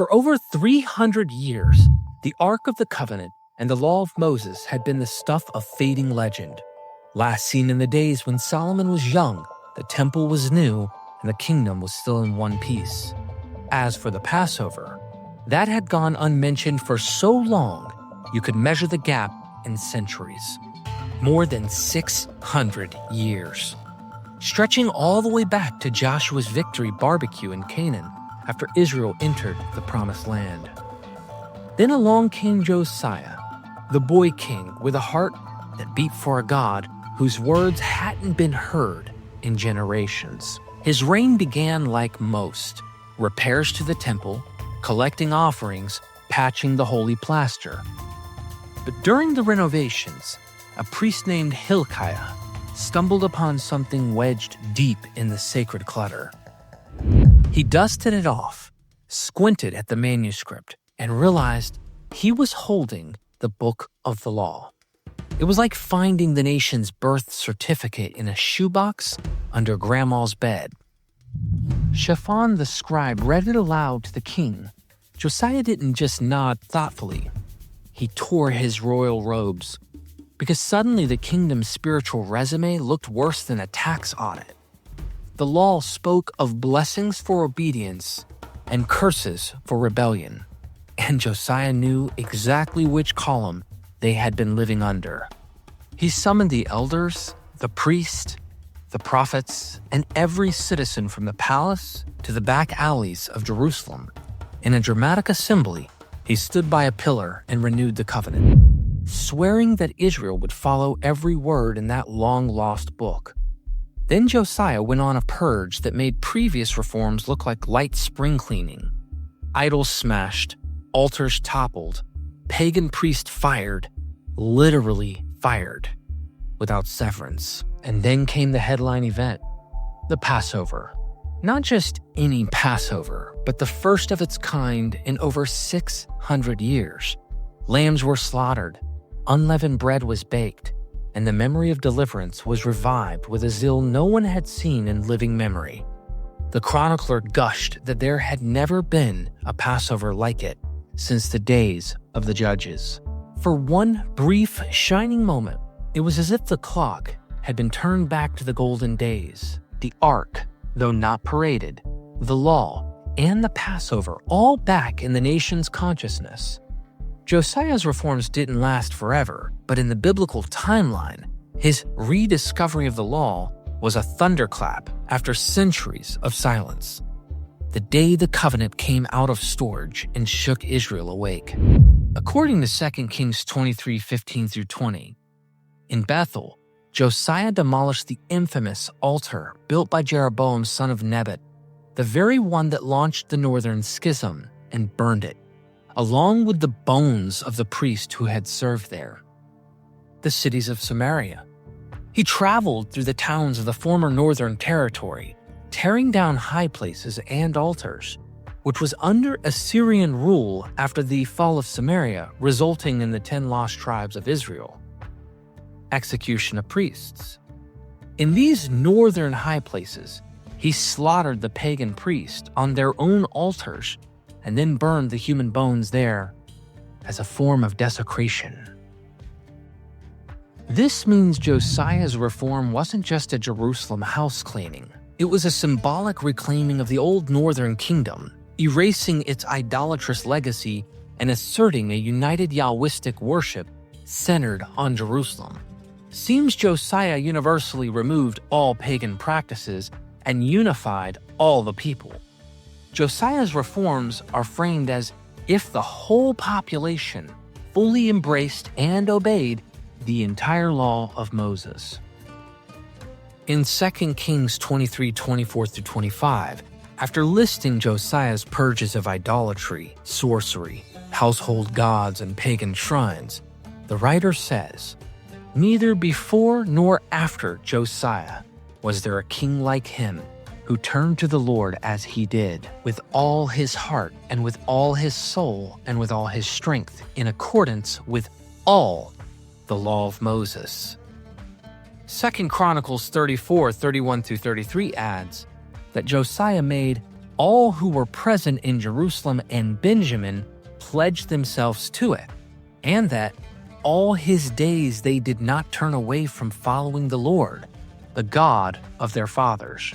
For over 300 years, the Ark of the Covenant and the Law of Moses had been the stuff of fading legend. Last seen in the days when Solomon was young, the temple was new, and the kingdom was still in one piece. As for the Passover, that had gone unmentioned for so long, you could measure the gap in centuries. More than 600 years. Stretching all the way back to Joshua's victory barbecue in Canaan after Israel entered the Promised Land. Then along came Josiah, the boy king with a heart that beat for a God whose words hadn't been heard in generations. His reign began like most, repairs to the temple, collecting offerings, patching the holy plaster. But during the renovations, a priest named Hilkiah stumbled upon something wedged deep in the sacred clutter. He dusted it off, squinted at the manuscript, and realized he was holding the book of the law. It was like finding the nation's birth certificate in a shoebox under grandma's bed. Shaphan the scribe read it aloud to the king. Josiah didn't just nod thoughtfully. He tore his royal robes, because suddenly the kingdom's spiritual resume looked worse than a tax audit. The law spoke of blessings for obedience and curses for rebellion, and Josiah knew exactly which column they had been living under. He summoned the elders, the priests, the prophets, and every citizen from the palace to the back alleys of Jerusalem. In a dramatic assembly, he stood by a pillar and renewed the covenant, swearing that Israel would follow every word in that long-lost book. Then Josiah went on a purge that made previous reforms look like light spring cleaning. Idols smashed, altars toppled, pagan priests fired, literally fired, without severance. And then came the headline event, the Passover. Not just any Passover, but the first of its kind in over 600 years. Lambs were slaughtered, unleavened bread was baked, and the memory of deliverance was revived with a zeal no one had seen in living memory. The chronicler gushed that there had never been a Passover like it since the days of the judges. For one brief, shining moment, it was as if the clock had been turned back to the golden days. The Ark, though not paraded, the law, and the Passover all back in the nation's consciousness. Josiah's reforms didn't last forever, but in the biblical timeline, his rediscovery of the law was a thunderclap after centuries of silence. The day the covenant came out of storage and shook Israel awake. According to 2 Kings 23:15-20, in Bethel, Josiah demolished the infamous altar built by Jeroboam son of Nebat, the very one that launched the northern schism, and burned it, along with the bones of the priest who had served there. The cities of Samaria. He traveled through the towns of the former northern territory, tearing down high places and altars, which was under Assyrian rule after the fall of Samaria, resulting in the 10 lost tribes of Israel. Execution of priests. In these northern high places, he slaughtered the pagan priests on their own altars and then burned the human bones there as a form of desecration. This means Josiah's reform wasn't just a Jerusalem house cleaning. It was a symbolic reclaiming of the old northern kingdom, erasing its idolatrous legacy and asserting a united Yahwistic worship centered on Jerusalem. Seems Josiah universally removed all pagan practices and unified all the people. Josiah's reforms are framed as if the whole population fully embraced and obeyed the entire law of Moses. In 2 Kings 23:24-25, after listing Josiah's purges of idolatry, sorcery, household gods, and pagan shrines, the writer says, "Neither before nor after Josiah was there a king like him who turned to the Lord as he did, with all his heart and with all his soul and with all his strength, in accordance with all the law of Moses." 2 Chronicles 34:31-33 adds that Josiah made all who were present in Jerusalem and Benjamin pledged themselves to it, and that all his days they did not turn away from following the Lord, the God of their fathers.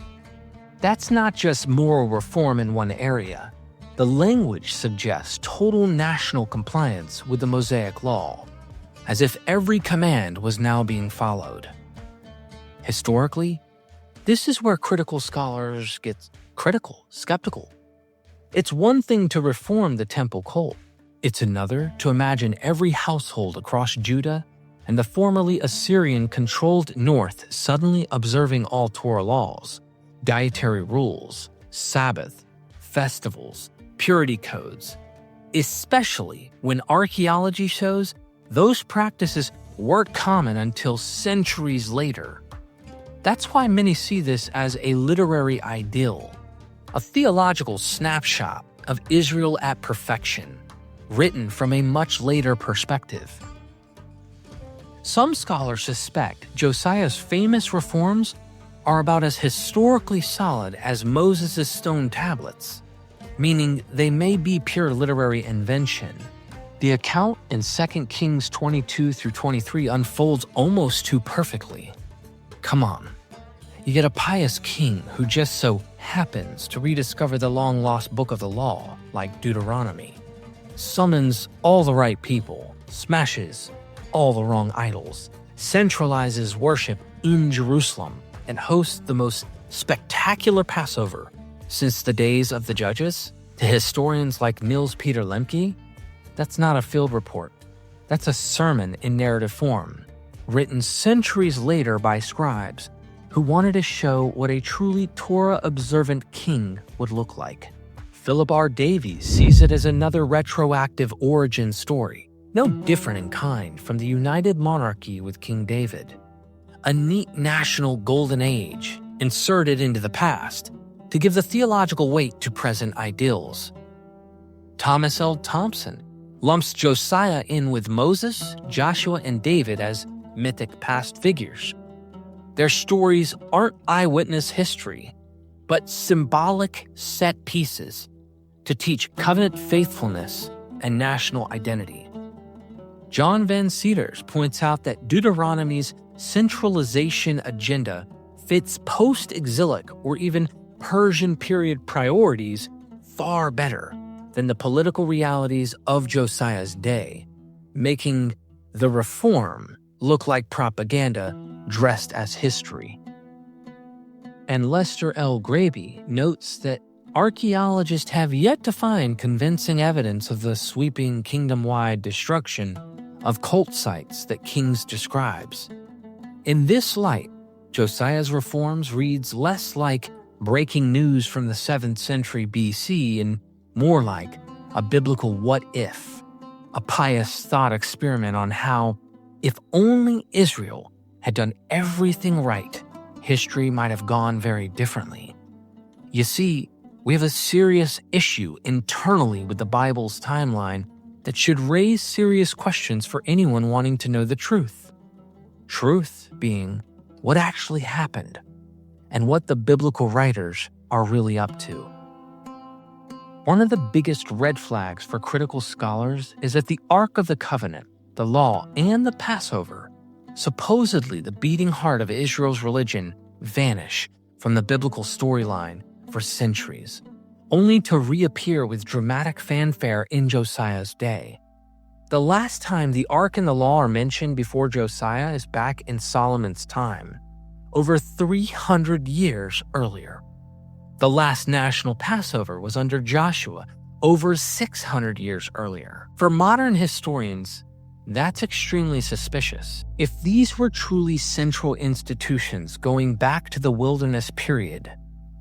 That's not just moral reform in one area. The language suggests total national compliance with the Mosaic Law, as if every command was now being followed. Historically, this is where critical scholars get skeptical. It's one thing to reform the temple cult. It's another to imagine every household across Judah and the formerly Assyrian-controlled north suddenly observing all Torah laws, dietary rules, Sabbath, festivals, purity codes, especially when archaeology shows those practices weren't common until centuries later. That's why many see this as a literary ideal, a theological snapshot of Israel at perfection, written from a much later perspective. Some scholars suspect Josiah's famous reforms are about as historically solid as Moses' stone tablets, meaning they may be pure literary invention. The account in 2 Kings 22 through 23 unfolds almost too perfectly. Come on. You get a pious king who just so happens to rediscover the long-lost book of the law, like Deuteronomy, summons all the right people, smashes all the wrong idols, centralizes worship in Jerusalem, and hosts the most spectacular Passover since the days of the Judges. To historians like Niels Peter Lemche, that's not a field report. That's a sermon in narrative form, written centuries later by scribes who wanted to show what a truly Torah-observant king would look like. Philip R. Davies sees it as another retroactive origin story, no different in kind from the United Monarchy with King David. A neat national golden age inserted into the past to give the theological weight to present ideals. Thomas L. Thompson lumps Josiah in with Moses, Joshua, and David as mythic past figures. Their stories aren't eyewitness history, but symbolic set pieces to teach covenant faithfulness and national identity. John Van Seters points out that Deuteronomy's centralization agenda fits post-exilic or even Persian period priorities far better than the political realities of Josiah's day, making the reform look like propaganda dressed as history. And Lester L. Graby notes that archaeologists have yet to find convincing evidence of the sweeping kingdom-wide destruction of cult sites that Kings describes. In this light, Josiah's reforms reads less like breaking news from the 7th century BC and more like a biblical what-if, a pious thought experiment on how, if only Israel had done everything right, history might have gone very differently. You see, we have a serious issue internally with the Bible's timeline that should raise serious questions for anyone wanting to know the truth. Truth being what actually happened and what the biblical writers are really up to. One of the biggest red flags for critical scholars is that the Ark of the Covenant, the Law, and the Passover, supposedly the beating heart of Israel's religion, vanish from the biblical storyline for centuries, only to reappear with dramatic fanfare in Josiah's day. The last time the Ark and the Law are mentioned before Josiah is back in Solomon's time, over 300 years earlier. The last national Passover was under Joshua, over 600 years earlier. For modern historians, that's extremely suspicious. If these were truly central institutions going back to the wilderness period,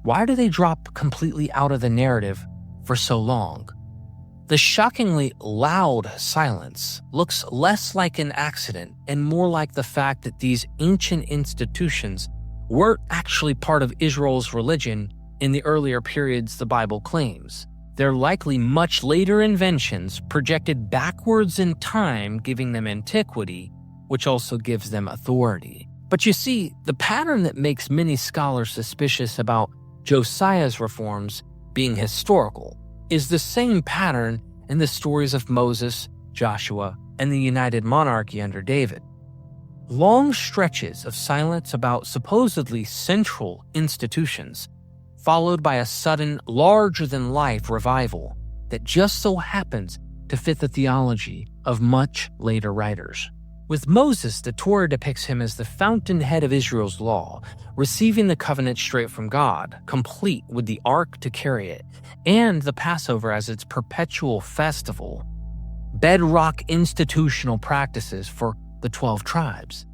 why do they drop completely out of the narrative for so long? The shockingly loud silence looks less like an accident and more like the fact that these ancient institutions weren't actually part of Israel's religion in the earlier periods the Bible claims. They're likely much later inventions projected backwards in time, giving them antiquity, which also gives them authority. But you see, the pattern that makes many scholars suspicious about Josiah's reforms being historical, is the same pattern in the stories of Moses, Joshua, and the united monarchy under David. Long stretches of silence about supposedly central institutions, followed by a sudden, larger-than-life revival that just so happens to fit the theology of much later writers. With Moses, the Torah depicts him as the fountainhead of Israel's law, receiving the covenant straight from God, complete with the ark to carry it, and the Passover as its perpetual festival, bedrock institutional practices for the 12 tribes.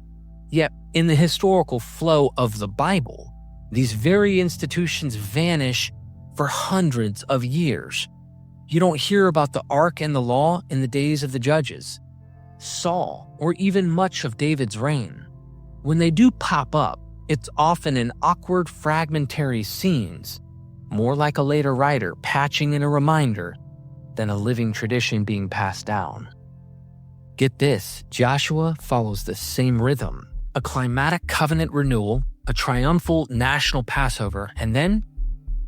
Yet, in the historical flow of the Bible, these very institutions vanish for hundreds of years. You don't hear about the ark and the law in the days of the judges, Saul, or even much of David's reign. When they do pop up, it's often in awkward, fragmentary scenes, more like a later writer patching in a reminder than a living tradition being passed down. Get this, Joshua follows the same rhythm: a climatic covenant renewal, a triumphal national Passover, and then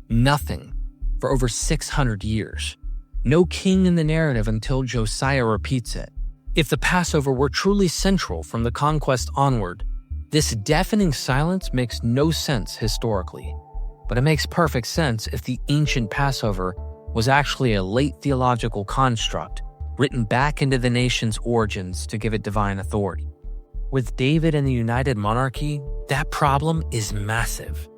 nothing for over 600 years. No king in the narrative until Josiah repeats it. If the Passover were truly central from the conquest onward, this deafening silence makes no sense historically. But it makes perfect sense if the ancient Passover was actually a late theological construct written back into the nation's origins to give it divine authority. With David and the united monarchy, that problem is massive.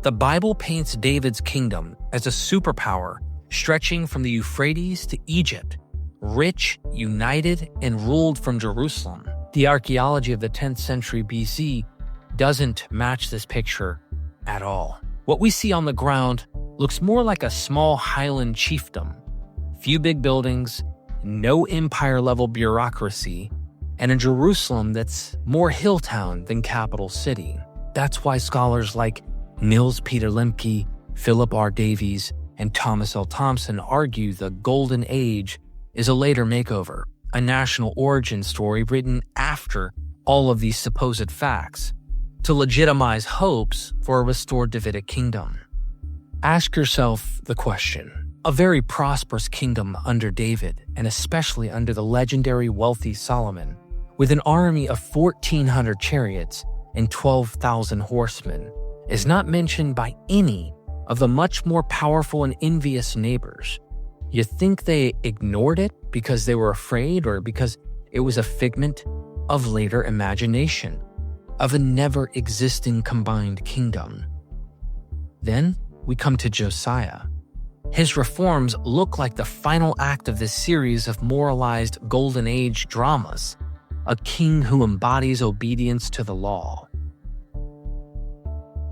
The Bible paints David's kingdom as a superpower stretching from the Euphrates to Egypt, rich, united, and ruled from Jerusalem. The archaeology of the 10th century BC doesn't match this picture at all. What we see on the ground looks more like a small highland chiefdom. Few big buildings, no empire-level bureaucracy, and a Jerusalem that's more hill town than capital city. That's why scholars like Niels Peter Lemche, Philip R. Davies, and Thomas L. Thompson argue the Golden Age is a later makeover, a national origin story written after all of these supposed facts, to legitimize hopes for a restored Davidic kingdom. Ask yourself the question: a very prosperous kingdom under David, and especially under the legendary wealthy Solomon, with an army of 1,400 chariots and 12,000 horsemen, is not mentioned by any of the much more powerful and envious neighbors. You think they ignored it because they were afraid, or because it was a figment of later imagination, of a never-existing combined kingdom? Then we come to Josiah. His reforms look like the final act of this series of moralized Golden Age dramas, a king who embodies obedience to the law,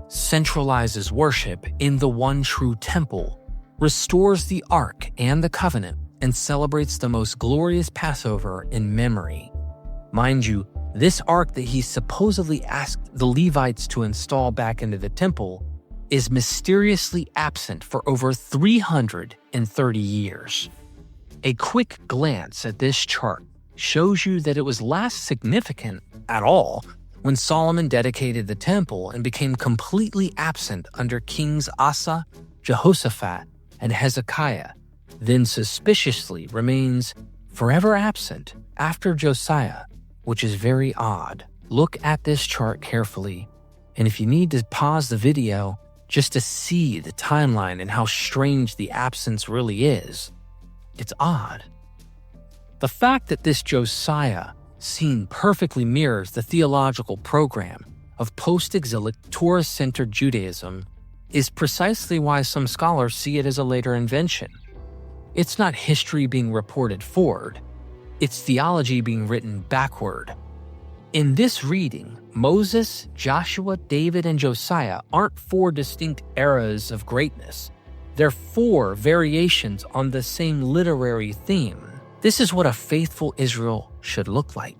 centralizes worship in the one true temple, restores the ark and the covenant, and celebrates the most glorious Passover in memory. Mind you, this ark that he supposedly asked the Levites to install back into the temple is mysteriously absent for over 330 years. A quick glance at this chart shows you that it was last significant at all when Solomon dedicated the temple and became completely absent under kings Asa, Jehoshaphat, and Hezekiah, then suspiciously remains forever absent after Josiah, which is very odd. Look at this chart carefully, and if you need to pause the video just to see the timeline and how strange the absence really is, it's odd. The fact that this Josiah scene perfectly mirrors the theological program of post-exilic Torah-centered Judaism is precisely why some scholars see it as a later invention. It's not history being reported forward, it's theology being written backward. In this reading, Moses, Joshua, David, and Josiah aren't four distinct eras of greatness. They're four variations on the same literary theme. This is what a faithful Israel should look like,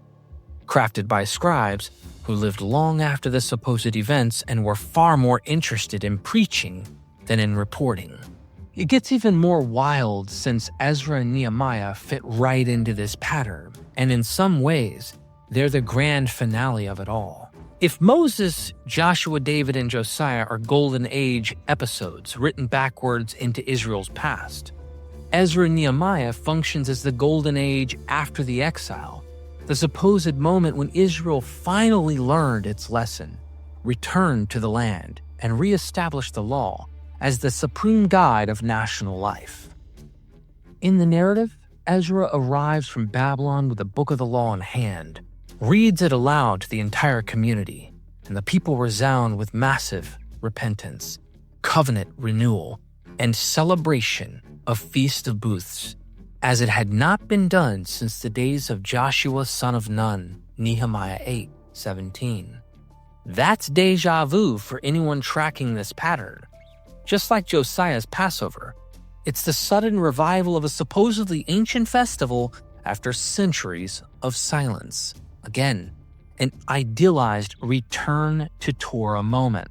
crafted by scribes who lived long after the supposed events and were far more interested in preaching than in reporting. It gets even more wild since Ezra and Nehemiah fit right into this pattern, and in some ways, they're the grand finale of it all. If Moses, Joshua, David, and Josiah are Golden Age episodes written backwards into Israel's past, Ezra and Nehemiah functions as the Golden Age after the exile, the supposed moment when Israel finally learned its lesson, returned to the land, and reestablished the law as the supreme guide of national life. In the narrative, Ezra arrives from Babylon with the Book of the Law in hand, reads it aloud to the entire community, and the people resound with massive repentance, covenant renewal, and celebration of Feast of Booths, as it had not been done since the days of Joshua son of Nun, Nehemiah 8:17. That's deja vu for anyone tracking this pattern. Just like Josiah's Passover, it's the sudden revival of a supposedly ancient festival after centuries of silence. Again, an idealized return to Torah moment.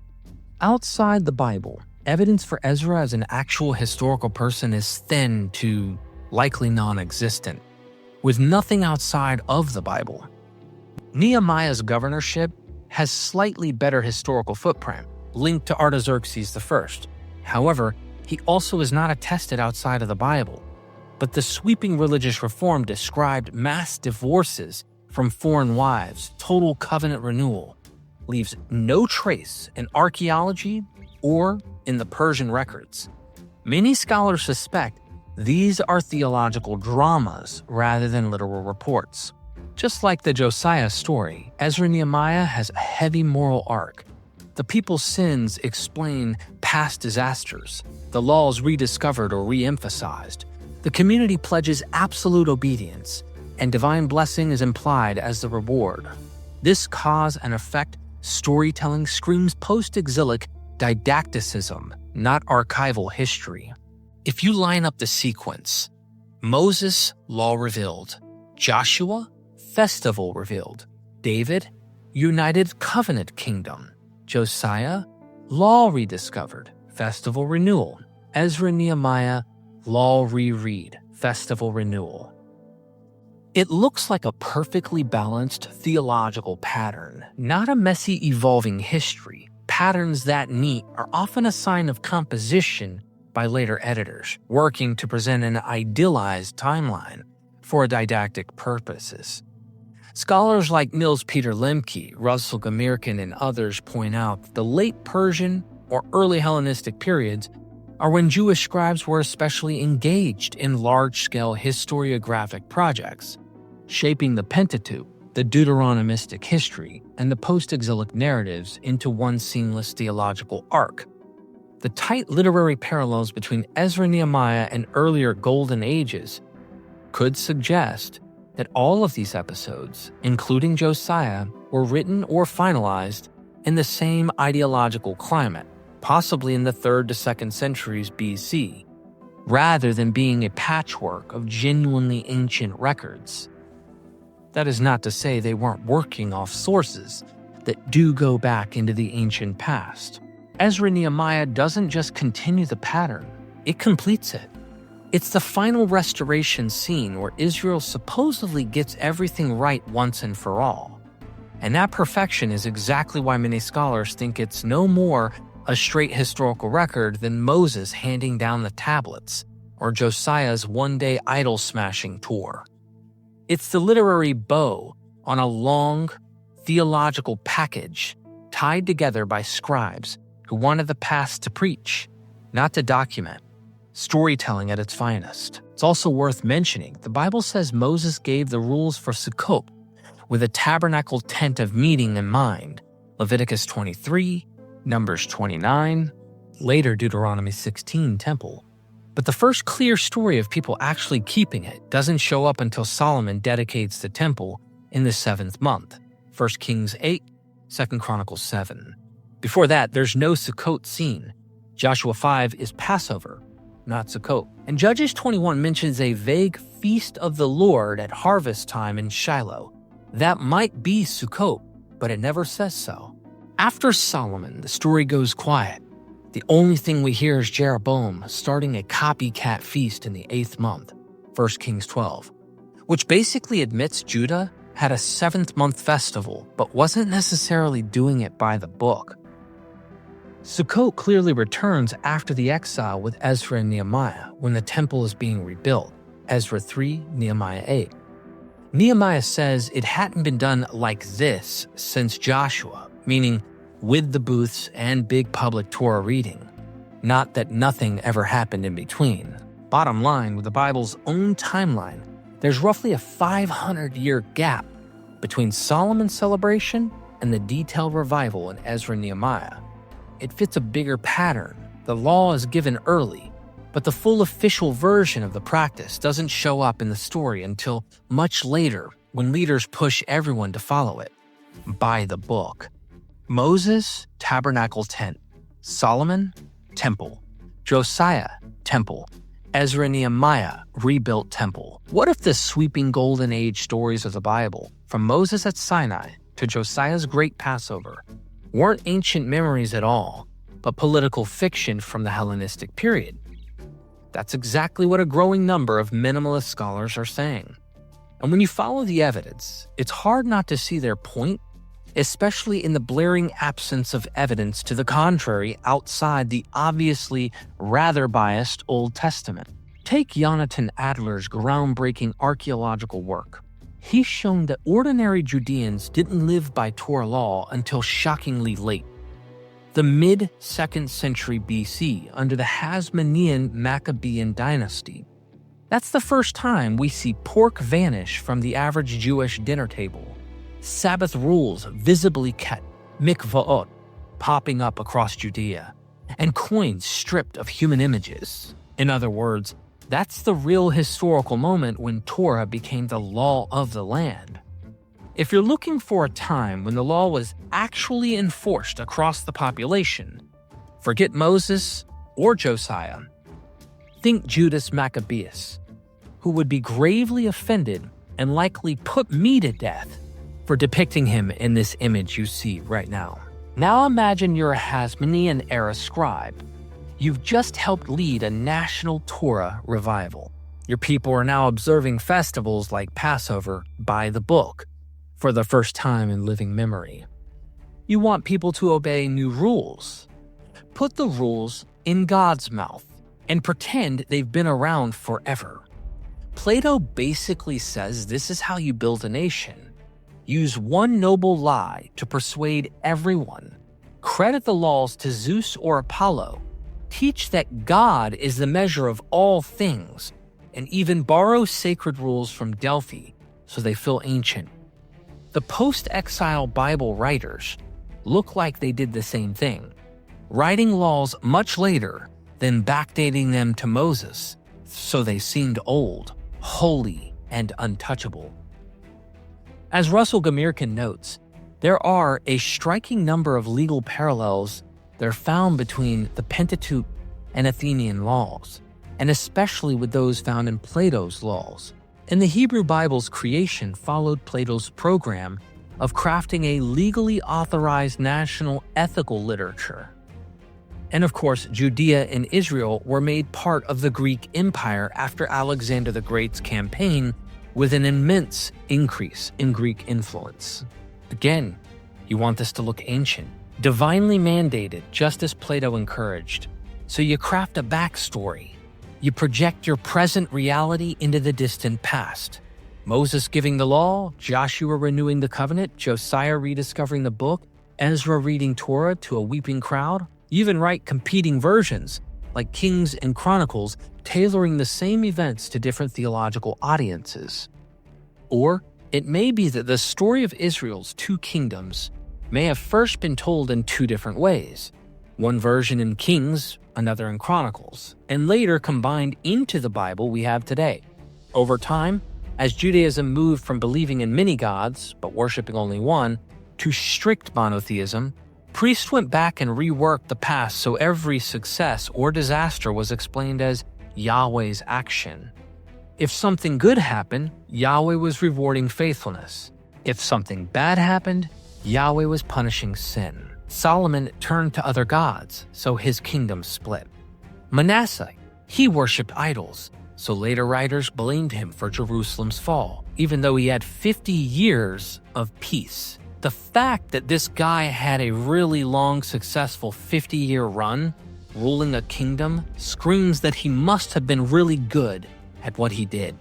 Outside the Bible, evidence for Ezra as an actual historical person is thin to likely non-existent, with nothing outside of the Bible. Nehemiah's governorship has slightly better historical footprint, linked to Artaxerxes I. However, he also is not attested outside of the Bible. But the sweeping religious reform described mass divorces from foreign wives, total covenant renewal, leaves no trace in archaeology or in the Persian records. Many scholars suspect these are theological dramas rather than literal reports. Just like the Josiah story, Ezra and Nehemiah has a heavy moral arc. The people's sins explain past disasters, the laws rediscovered or re-emphasized. The community pledges absolute obedience, and divine blessing is implied as the reward. This cause and effect storytelling screams post-exilic didacticism, not archival history. If you line up the sequence, Moses, law revealed; Joshua, festival revealed; David, united covenant kingdom; Josiah, law rediscovered, festival renewal; Ezra and Nehemiah, law reread, festival renewal. It looks like a perfectly balanced theological pattern, not a messy evolving history. Patterns that neat are often a sign of composition by later editors, working to present an idealized timeline for didactic purposes. Scholars like Niels Peter Lemche, Russell Gmirkin, and others point out that the late Persian or early Hellenistic periods are when Jewish scribes were especially engaged in large-scale historiographic projects, shaping the Pentateuch, the Deuteronomistic history, and the post-exilic narratives into one seamless theological arc. The tight literary parallels between Ezra and Nehemiah and earlier Golden Ages could suggest that all of these episodes, including Josiah, were written or finalized in the same ideological climate, possibly in the 3rd to 2nd centuries BC, rather than being a patchwork of genuinely ancient records. That is not to say they weren't working off sources that do go back into the ancient past. Ezra and Nehemiah doesn't just continue the pattern, it completes it. It's the final restoration scene where Israel supposedly gets everything right once and for all. And that perfection is exactly why many scholars think it's no more a straight historical record than Moses handing down the tablets or Josiah's one-day idol-smashing tour. It's the literary bow on a long, theological package tied together by scribes who wanted the past to preach, not to document. Storytelling at its finest. It's also worth mentioning, the Bible says Moses gave the rules for Sukkot with a tabernacle tent of meeting in mind. Leviticus 23, Numbers 29, later Deuteronomy 16, Temple. But the first clear story of people actually keeping it doesn't show up until Solomon dedicates the temple in the 7th month, 1 Kings 8, 2 Chronicles 7. Before that, there's no Sukkot scene. Joshua 5 is Passover, not Sukkot. And Judges 21 mentions a vague feast of the Lord at harvest time in Shiloh. That might be Sukkot, but it never says so. After Solomon, the story goes quiet. The only thing we hear is Jeroboam starting a copycat feast in the 8th month, 1 Kings 12, which basically admits Judah had a 7th-month festival, but wasn't necessarily doing it by the book. Sukkot clearly returns after the exile with Ezra and Nehemiah when the temple is being rebuilt, Ezra 3, Nehemiah 8. Nehemiah says it hadn't been done like this since Joshua, meaning with the booths and big public Torah reading. Not that nothing ever happened in between. Bottom line, with the Bible's own timeline, there's roughly a 500-year gap between Solomon's celebration and the detailed revival in Ezra and Nehemiah. It fits a bigger pattern. The law is given early, but the full official version of the practice doesn't show up in the story until much later when leaders push everyone to follow it. By the book. Moses, tabernacle tent. Solomon, temple. Josiah, temple. Ezra and Nehemiah, rebuilt temple. What if the sweeping golden age stories of the Bible, from Moses at Sinai to Josiah's great Passover, weren't ancient memories at all, but political fiction from the Hellenistic period? That's exactly what a growing number of minimalist scholars are saying. And when you follow the evidence, it's hard not to see their point, especially in the blaring absence of evidence to the contrary outside the obviously rather biased Old Testament. Take Jonathan Adler's groundbreaking archaeological work. He's shown that ordinary Judeans didn't live by Torah law until shockingly late. The mid-2nd century BC under the Hasmonean Maccabean dynasty. That's the first time we see pork vanish from the average Jewish dinner table. Sabbath rules visibly kept, mikvaot, popping up across Judea, and coins stripped of human images. In other words, that's the real historical moment when Torah became the law of the land. If you're looking for a time when the law was actually enforced across the population, forget Moses or Josiah. Think Judas Maccabeus, who would be gravely offended and likely put me to death for depicting him in this image you see right now. Now imagine you're a Hasmonean-era scribe. You've just helped lead a national Torah revival. Your people are now observing festivals like Passover by the book for the first time in living memory. You want people to obey new rules. Put the rules in God's mouth and pretend they've been around forever. Plato basically says this is how you build a nation. Use one noble lie to persuade everyone. Credit the laws to Zeus or Apollo. Teach that God is the measure of all things, and even borrow sacred rules from Delphi so they feel ancient. The post-exile Bible writers look like they did the same thing, writing laws much later, then backdating them to Moses, so they seemed old, holy, and untouchable. As Russell Gmirkin notes, there are a striking number of legal parallels that are found between the Pentateuch and Athenian laws, and especially with those found in Plato's laws. And the Hebrew Bible's creation followed Plato's program of crafting a legally authorized national ethical literature. And of course, Judea and Israel were made part of the Greek Empire after Alexander the Great's campaign, with an immense increase in Greek influence. Again, you want this to look ancient, divinely mandated, just as Plato encouraged. So you craft a backstory. You project your present reality into the distant past. Moses giving the law, Joshua renewing the covenant, Josiah rediscovering the book, Ezra reading Torah to a weeping crowd. You even write competing versions, like Kings and Chronicles, tailoring the same events to different theological audiences. Or it may be that the story of Israel's two kingdoms may have first been told in two different ways, one version in Kings, another in Chronicles, and later combined into the Bible we have today. Over time, as Judaism moved from believing in many gods, but worshiping only one, to strict monotheism, priests went back and reworked the past so every success or disaster was explained as Yahweh's action. If something good happened, Yahweh was rewarding faithfulness. If something bad happened, Yahweh was punishing sin. Solomon turned to other gods, so his kingdom split. Manasseh, he worshipped idols, so later writers blamed him for Jerusalem's fall, even though he had 50 years of peace. The fact that this guy had a really long, successful 50-year run ruling a kingdom screams that he must have been really good at what he did.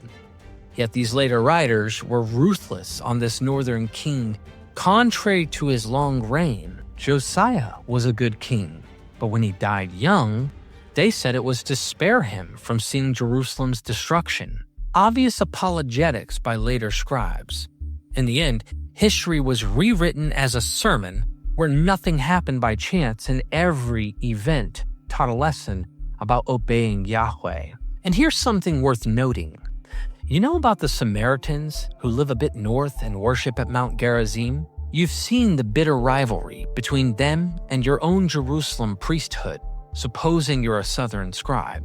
Yet these later writers were ruthless on this northern king. Contrary to his long reign, Josiah was a good king, but when he died young, they said it was to spare him from seeing Jerusalem's destruction. Obvious apologetics by later scribes. In the end, history was rewritten as a sermon where nothing happened by chance and every event taught a lesson about obeying Yahweh. And here's something worth noting. You know about the Samaritans who live a bit north and worship at Mount Gerizim? You've seen the bitter rivalry between them and your own Jerusalem priesthood, supposing you're a southern scribe.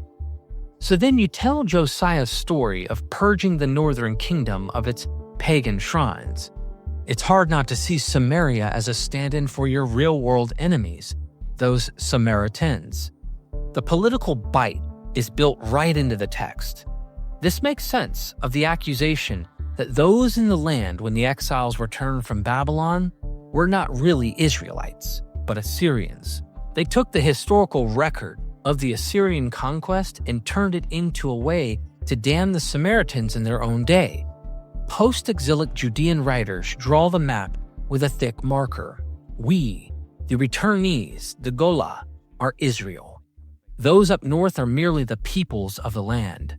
So then you tell Josiah's story of purging the northern kingdom of its pagan shrines. It's hard not to see Samaria as a stand-in for your real-world enemies, those Samaritans. The political bite is built right into the text. This makes sense of the accusation that those in the land when the exiles returned from Babylon were not really Israelites, but Assyrians. They took the historical record of the Assyrian conquest and turned it into a way to damn the Samaritans in their own day. Post-exilic Judean writers draw the map with a thick marker. We, the returnees, the Gola, are Israel. Those up north are merely the peoples of the land.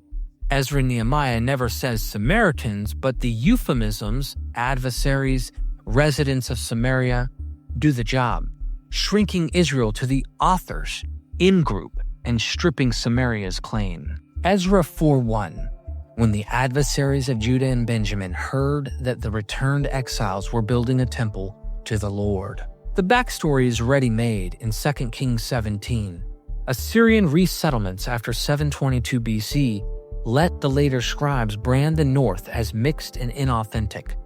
Ezra and Nehemiah never says Samaritans, but the euphemisms, adversaries, residents of Samaria, do the job, shrinking Israel to the author's in-group and stripping Samaria's claim. Ezra 4:1. When the adversaries of Judah and Benjamin heard that the returned exiles were building a temple to the Lord. The backstory is ready-made in 2 Kings 17. Assyrian resettlements after 722 BC let the later scribes brand the north as mixed and inauthentic.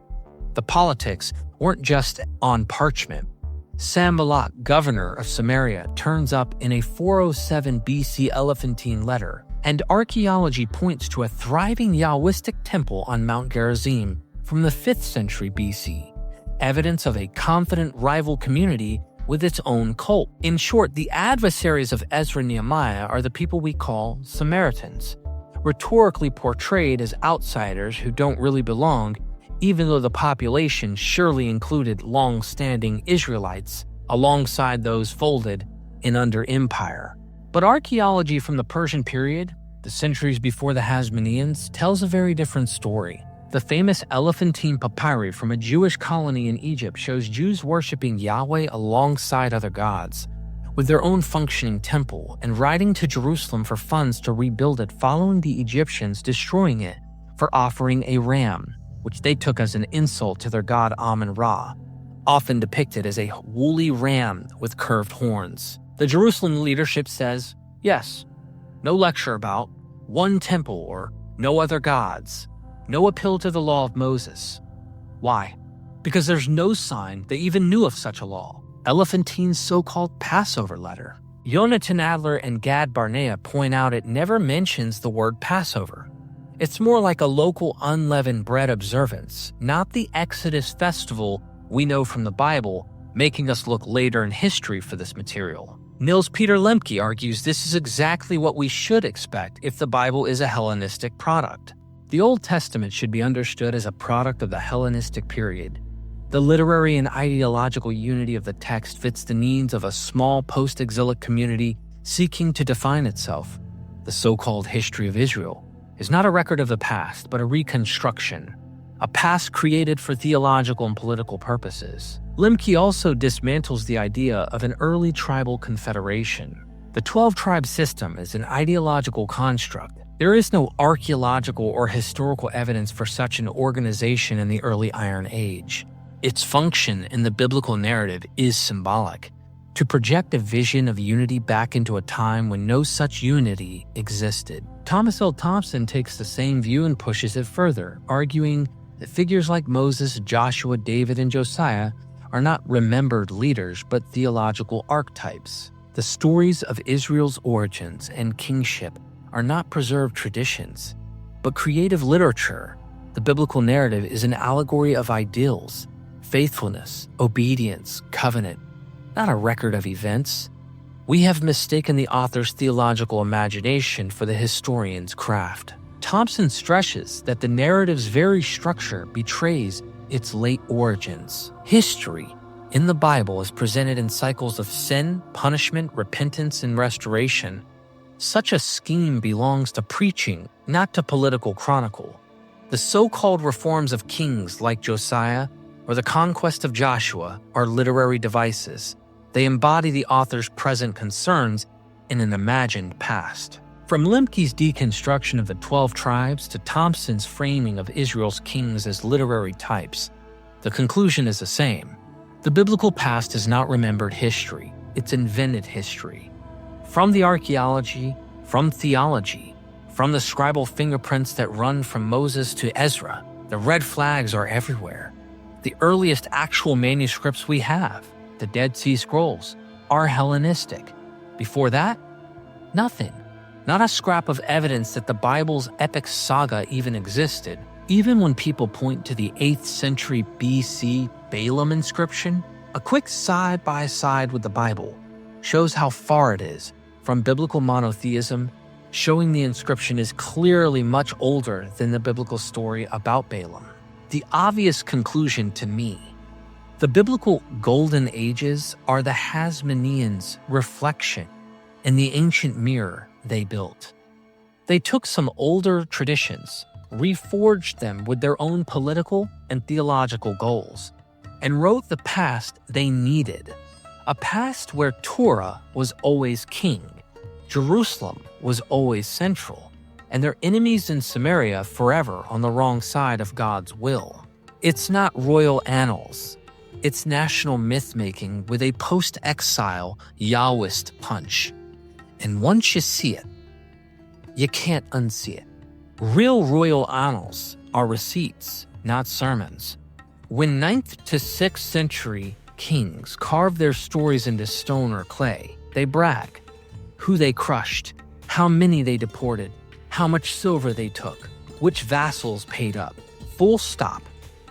The politics weren't just on parchment. Sanballat, governor of Samaria, turns up in a 407 BC Elephantine letter, and archaeology points to a thriving Yahwistic temple on Mount Gerizim from the 5th century BC, evidence of a confident rival community with its own cult. In short, the adversaries of Ezra and Nehemiah are the people we call Samaritans, rhetorically portrayed as outsiders who don't really belong, even though the population surely included long-standing Israelites alongside those folded in under empire. But archaeology from the Persian period, the centuries before the Hasmoneans, tells a very different story. The famous Elephantine papyri from a Jewish colony in Egypt shows Jews worshiping Yahweh alongside other gods, with their own functioning temple, and riding to Jerusalem for funds to rebuild it following the Egyptians destroying it for offering a ram, which they took as an insult to their god Amun-Ra, often depicted as a woolly ram with curved horns. The Jerusalem leadership says, yes, no lecture about one temple or no other gods, no appeal to the law of Moses. Why? Because there's no sign they even knew of such a law. Elephantine's so-called Passover letter. Yonatan Adler and Gad Barnea point out it never mentions the word Passover. It's more like a local unleavened bread observance, not the Exodus festival we know from the Bible, making us look later in history for this material. Niels Peter Lemche argues this is exactly what we should expect if the Bible is a Hellenistic product. The Old Testament should be understood as a product of the Hellenistic period. The literary and ideological unity of the text fits the needs of a small post-exilic community seeking to define itself. The so-called history of Israel is not a record of the past, but a reconstruction, a past created for theological and political purposes. Lemche also dismantles the idea of an early tribal confederation. The 12-tribe system is an ideological construct. There is no archaeological or historical evidence for such an organization in the early Iron Age. Its function in the biblical narrative is symbolic, to project a vision of unity back into a time when no such unity existed. Thomas L. Thompson takes the same view and pushes it further, arguing that figures like Moses, Joshua, David, and Josiah are not remembered leaders but theological archetypes. The stories of Israel's origins and kingship are not preserved traditions, but creative literature. The biblical narrative is an allegory of ideals, faithfulness, obedience, covenant, not a record of events. We have mistaken the author's theological imagination for the historian's craft. Thompson stresses that the narrative's very structure betrays its late origins. History in the Bible is presented in cycles of sin, punishment, repentance, and restoration. Such a scheme belongs to preaching, not to political chronicle. The so-called reforms of kings like Josiah or the conquest of Joshua are literary devices. They embody the author's present concerns in an imagined past. From Lemche's deconstruction of the 12 tribes to Thompson's framing of Israel's kings as literary types, the conclusion is the same. The biblical past is not remembered history, it's invented history. From the archaeology, from theology, from the scribal fingerprints that run from Moses to Ezra, the red flags are everywhere. The earliest actual manuscripts we have, the Dead Sea Scrolls, are Hellenistic. Before that, nothing. Not a scrap of evidence that the Bible's epic saga even existed. Even when people point to the 8th century BC Balaam inscription, a quick side-by-side with the Bible shows how far it is from biblical monotheism, showing the inscription is clearly much older than the biblical story about Balaam. The obvious conclusion to me: the biblical golden ages are the Hasmoneans' reflection in the ancient mirror they built. They took some older traditions, reforged them with their own political and theological goals, and wrote the past they needed. A past where Torah was always king, Jerusalem was always central, and their enemies in Samaria forever on the wrong side of God's will. It's not royal annals. It's national myth-making with a post-exile Yahwist punch. And once you see it, you can't unsee it. Real royal annals are receipts, not sermons. When 9th to 6th century kings carve their stories into stone or clay, they brag who they crushed, how many they deported, how much silver they took, which vassals paid up. Full stop.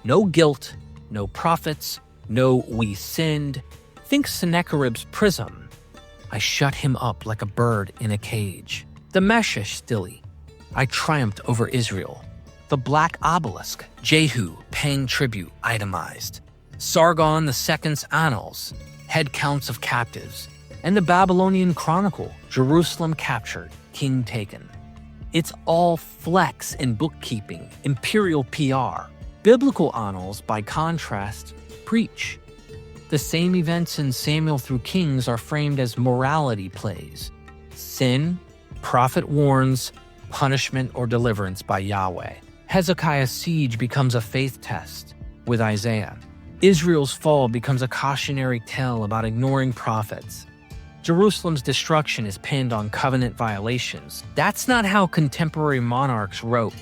No guilt, no prophets, no we sinned. Think Sennacherib's prism. I shut him up like a bird in a cage. The Meshish stele. I triumphed over Israel. The Black Obelisk. Jehu paying tribute itemized. Sargon II's annals. Head counts of captives. And the Babylonian Chronicle. Jerusalem captured, king taken. It's all flex in bookkeeping, imperial PR. Biblical annals, by contrast, preach. The same events in Samuel through Kings are framed as morality plays. Sin, prophet warns, punishment or deliverance by Yahweh. Hezekiah's siege becomes a faith test with Isaiah. Israel's fall becomes a cautionary tale about ignoring prophets. Jerusalem's destruction is pinned on covenant violations. That's not how contemporary monarchs wrote.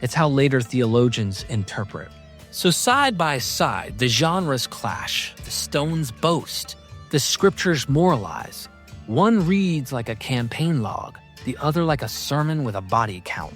It's how later theologians interpret. So side by side, the genres clash, the stones boast, the scriptures moralize. One reads like a campaign log, the other like a sermon with a body count.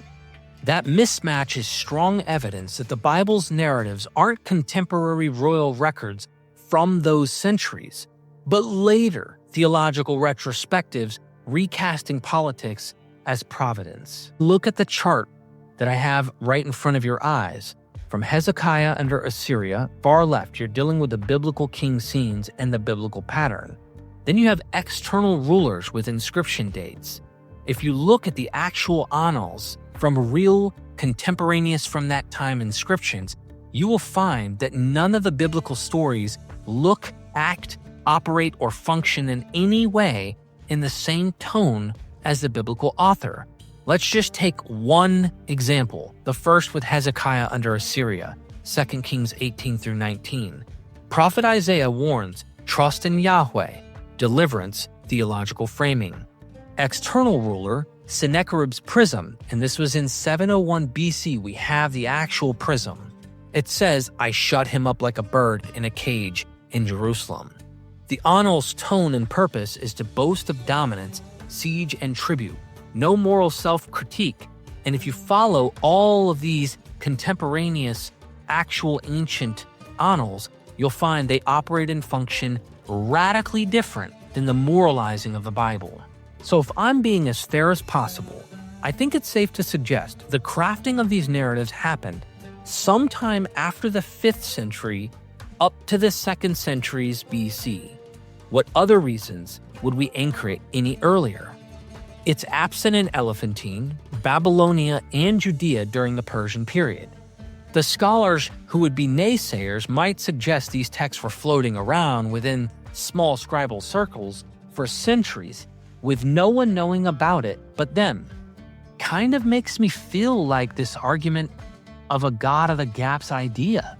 That mismatch is strong evidence that the Bible's narratives aren't contemporary royal records from those centuries, but later theological retrospectives recasting politics as providence. Look at the chart that I have right in front of your eyes. From Hezekiah under Assyria, far left, you're dealing with the biblical king scenes and the biblical pattern. Then you have external rulers with inscription dates. If you look at the actual annals from real contemporaneous from that time inscriptions, you will find that none of the biblical stories look, act, operate, or function in any way in the same tone as the biblical author. Let's just take one example, the first with Hezekiah under Assyria, 2 Kings 18 through 19. Prophet Isaiah warns, trust in Yahweh, deliverance, theological framing. External ruler, Sennacherib's prism, and this was in 701 BC, we have the actual prism. It says, I shut him up like a bird in a cage in Jerusalem. The annals' tone and purpose is to boast of dominance, siege, and tribute. no moral self-critique. And if you follow all of these contemporaneous, actual ancient annals, you'll find they operate and function radically different than the moralizing of the Bible. So if I'm being as fair as possible, I think it's safe to suggest the crafting of these narratives happened sometime after the 5th century up to the 2nd centuries BC. What other reasons would we anchor it any earlier? It's absent in Elephantine, Babylonia, and Judea during the Persian period. The scholars who would be naysayers might suggest these texts were floating around within small scribal circles for centuries, with no one knowing about it but them. Kind of makes me feel like this argument of a God of the gaps idea.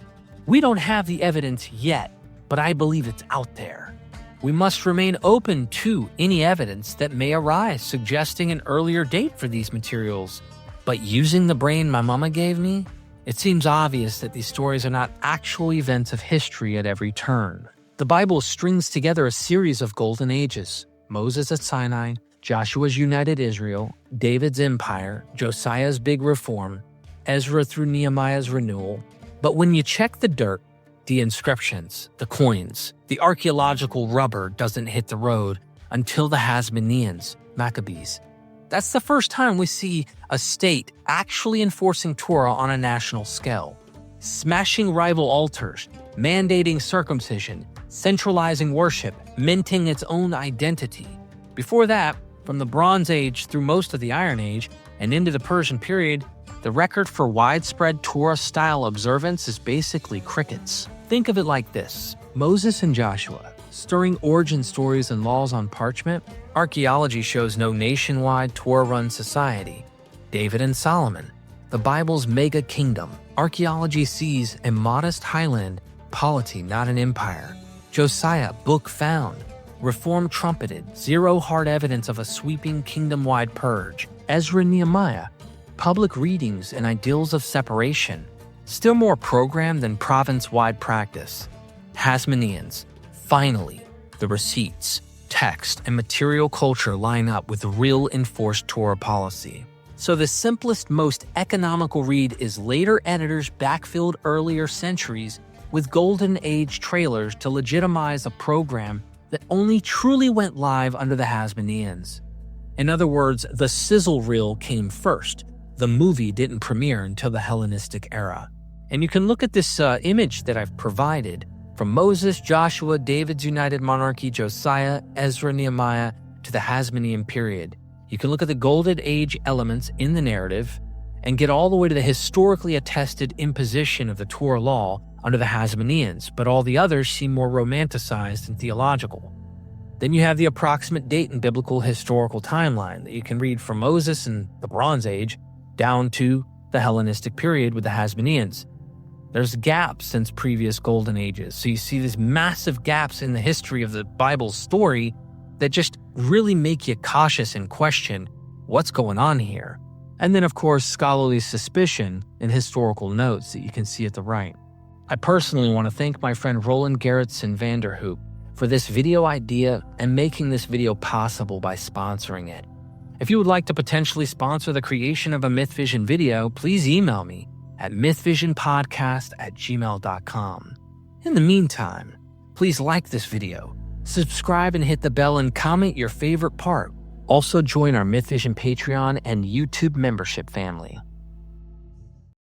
We don't have the evidence yet, but I believe it's out there. We must remain open to any evidence that may arise suggesting an earlier date for these materials. But using the brain my mama gave me, it seems obvious that these stories are not actual events of history at every turn. The Bible strings together a series of golden ages: Moses at Sinai, Joshua's united Israel, David's empire, Josiah's big reform, Ezra through Nehemiah's renewal. But when you check the dirt, the inscriptions, the coins, the archaeological rubber doesn't hit the road until the Hasmoneans, Maccabees. That's the first time we see a state actually enforcing Torah on a national scale, smashing rival altars, mandating circumcision, centralizing worship, minting its own identity. Before that, from the Bronze Age through most of the Iron Age and into the Persian period, the record for widespread Torah-style observance is basically crickets. Think of it like this: Moses and Joshua, stirring origin stories and laws on parchment. Archaeology shows no nationwide Torah-run society. David and Solomon, the Bible's mega kingdom. Archaeology sees a modest highland polity, not an empire. Josiah, book found. Reform trumpeted, zero hard evidence of a sweeping kingdom-wide purge. Ezra and Nehemiah, public readings and ideals of separation, still more programmed than province-wide practice. Hasmoneans, finally, the receipts, text, and material culture line up with real enforced Torah policy. So the simplest, most economical read is later editors backfilled earlier centuries with Golden Age trailers to legitimize a program that only truly went live under the Hasmoneans. In other words, the sizzle reel came first. The movie didn't premiere until the Hellenistic era. And you can look at this image that I've provided from Moses, Joshua, David's united monarchy, Josiah, Ezra, Nehemiah, to the Hasmonean period. You can look at the Golden Age elements in the narrative and get all the way to the historically attested imposition of the Torah law under the Hasmoneans, but all the others seem more romanticized and theological. Then you have the approximate date in biblical historical timeline that you can read from Moses and the Bronze Age down to the Hellenistic period with the Hasmoneans. There's gaps since previous golden ages, so you see these massive gaps in the history of the Bible's story that just really make you cautious and question what's going on here. And then, of course, scholarly suspicion and historical notes that you can see at the right. I personally want to thank my friend Roland Gerritsen Vanderhoop for this video idea and making this video possible by sponsoring it. If you would like to potentially sponsor the creation of a MythVision video, please email me at mythvisionpodcast@gmail.com. In the meantime, please like this video, subscribe and hit the bell, and comment your favorite part. Also join our MythVision Patreon and YouTube membership family.